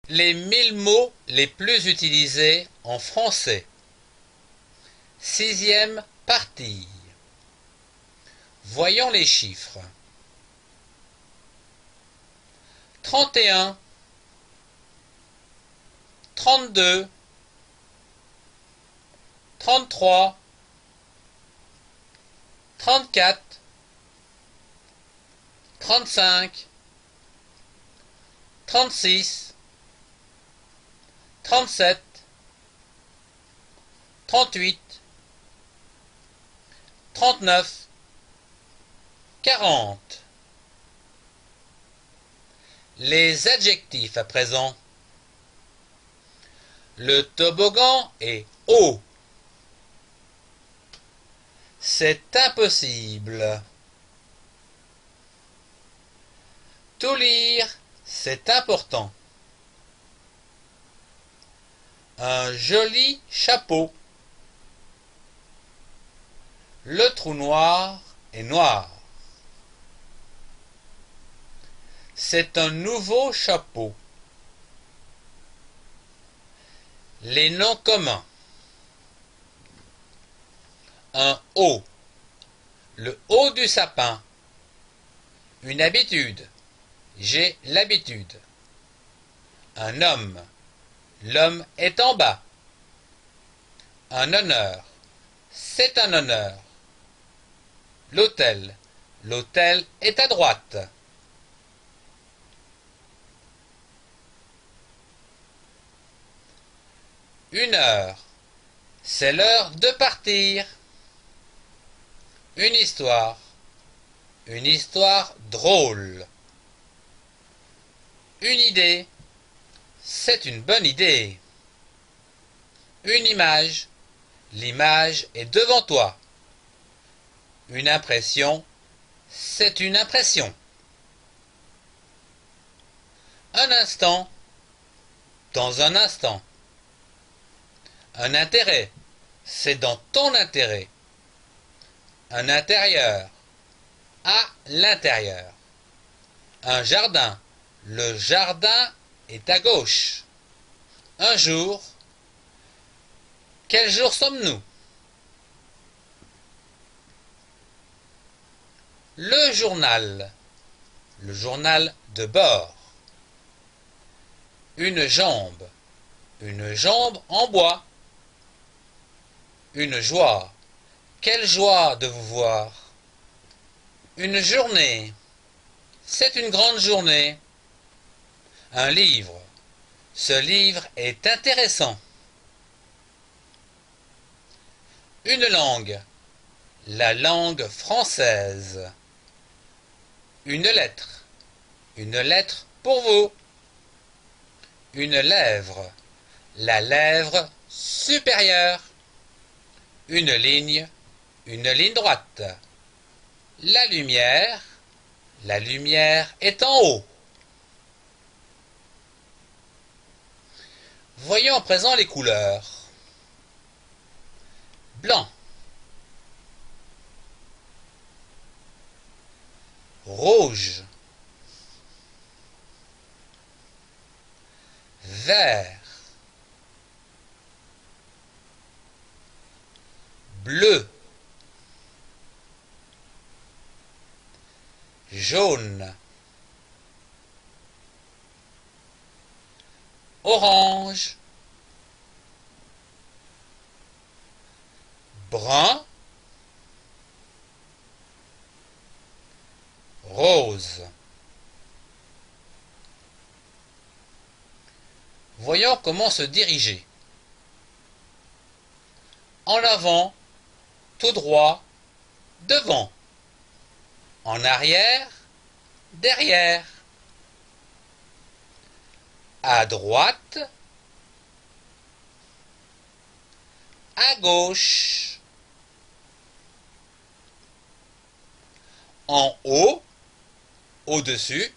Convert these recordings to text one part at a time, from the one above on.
Les 1000 mots les plus utilisés en français. Sixième partie. Voyons les chiffres. 31, 32, 33, 34, 35, 36, 37, 38, 39, 40. Les adjectifs à présent. Le toboggan est haut. C'est impossible. Tout lire, c'est important. Un joli chapeau. Le trou noir est noir. C'est un nouveau chapeau. Les noms communs. Un haut. Le haut du sapin. Une habitude. J'ai l'habitude. Un homme. L'homme est en bas. Un honneur. C'est un honneur. L'hôtel. L'hôtel est à droite. Une heure. C'est l'heure de partir. Une histoire. Une histoire drôle. Une idée. C'est une bonne idée. Une image. L'image est devant toi. Une impression. C'est une impression. Un instant. Dans un instant. Un intérêt, c'est dans ton intérêt. Un intérieur, à l'intérieur. Un jardin, le jardin est à gauche. Un jour, quel jour sommes-nous? Le journal de bord. Une jambe en bois. Une joie. Quelle joie de vous voir. Une journée. C'est une grande journée. Un livre. Ce livre est intéressant. Une langue. La langue française. Une lettre. Une lettre pour vous. Une lèvre. La lèvre supérieure. Une ligne droite. La lumière est en haut. Voyons à présent les couleurs. Blanc, rouge, vert, bleu, jaune, orange, brun, rose. Voyons comment se diriger. En avant, tout droit, devant. En arrière, derrière. À droite, à gauche. En haut, au-dessus.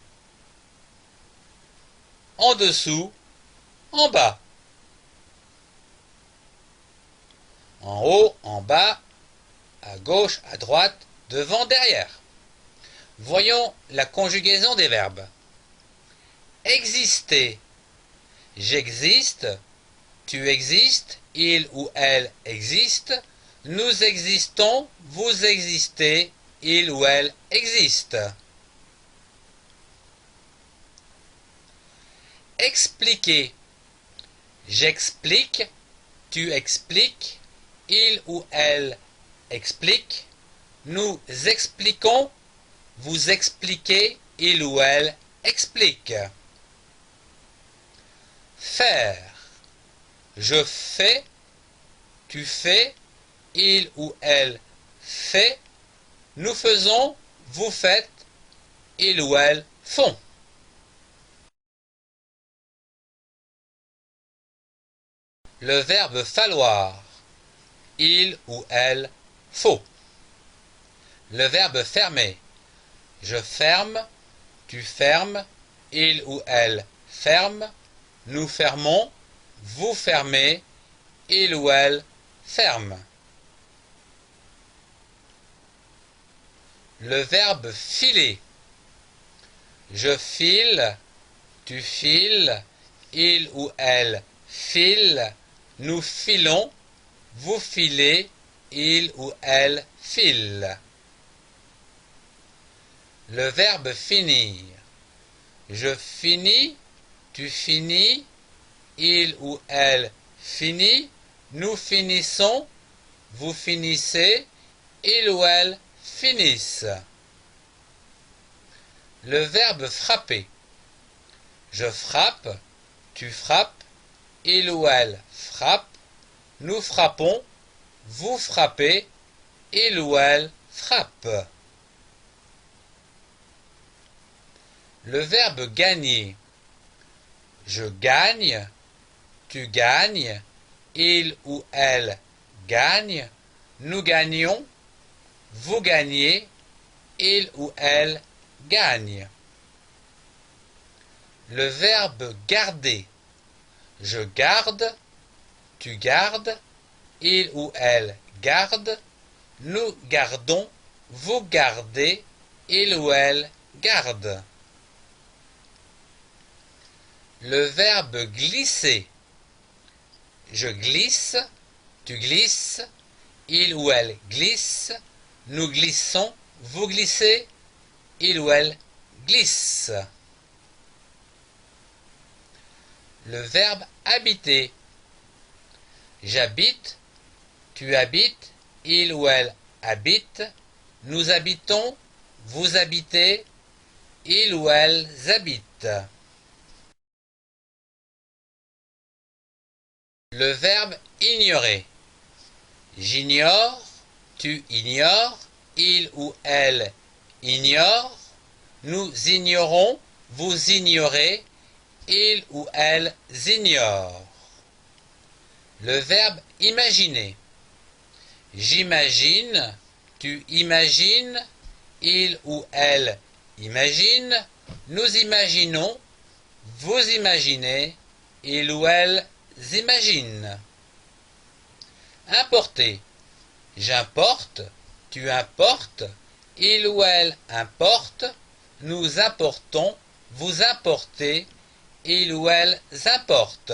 En dessous, en bas. En haut, en bas, à gauche, à droite, devant, derrière. Voyons la conjugaison des verbes. Exister. J'existe, tu existes, il ou elle existe, nous existons, vous existez, il ou elle existe. Expliquer. J'explique, tu expliques, il ou elle explique, nous expliquons, vous expliquez, il ou elle explique. Faire. Je fais, tu fais, il ou elle fait, nous faisons, vous faites, il ou elle font. Le verbe falloir. Il ou elle faut. Le verbe fermer. Je ferme, tu fermes, il ou elle ferme, nous fermons, vous fermez, il ou elle ferme. Le verbe filer. Je file, tu files, il ou elle file, nous filons, vous filez, il ou elle file. Le verbe finir. Je finis, tu finis, il ou elle finit, nous finissons, vous finissez, il ou elle finissent. Le verbe frapper. Je frappe, tu frappes, il ou elle frappe, nous frappons, vous frappez, il ou elle frappe. Le verbe gagner. Je gagne, tu gagnes, il ou elle gagne, nous gagnons, vous gagnez, il ou elle gagne. Le verbe garder. Je garde, tu gardes, il ou elle garde, nous gardons, vous gardez, il ou elle garde. Le verbe glisser. Je glisse, tu glisses, il ou elle glisse, nous glissons, vous glissez, il ou elle glisse. Le verbe habiter. J'habite, tu habites, il ou elle habite, nous habitons, vous habitez, ils ou elles habitent. Le verbe ignorer. J'ignore, tu ignores, il ou elle ignore, nous ignorons, vous ignorez, il ou elles ignorent. Le verbe imaginer. J'imagine, tu imagines, il ou elle imagine, nous imaginons, vous imaginez, il ou elles imaginent. Importer. J'importe, tu importes, il ou elle importe, nous importons, vous importez, il ou elles importent.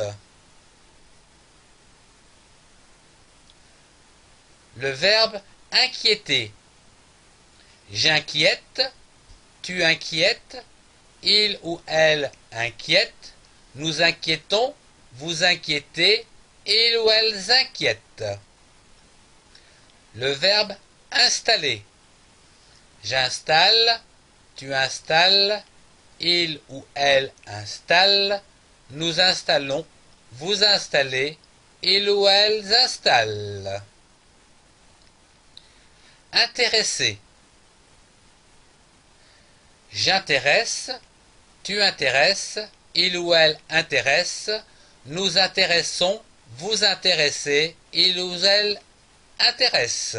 Le verbe inquiéter. J'inquiète, tu inquiètes, il ou elle inquiète, nous inquiétons, vous inquiétez, il ou elles inquiètent. Le verbe installer. J'installe, tu installes, il ou elle installe, nous installons, vous installez, il ou elles installent. Intéresser. J'intéresse, tu intéresses, il ou elle intéresse, nous intéressons, vous intéressez, il ou elle intéresse.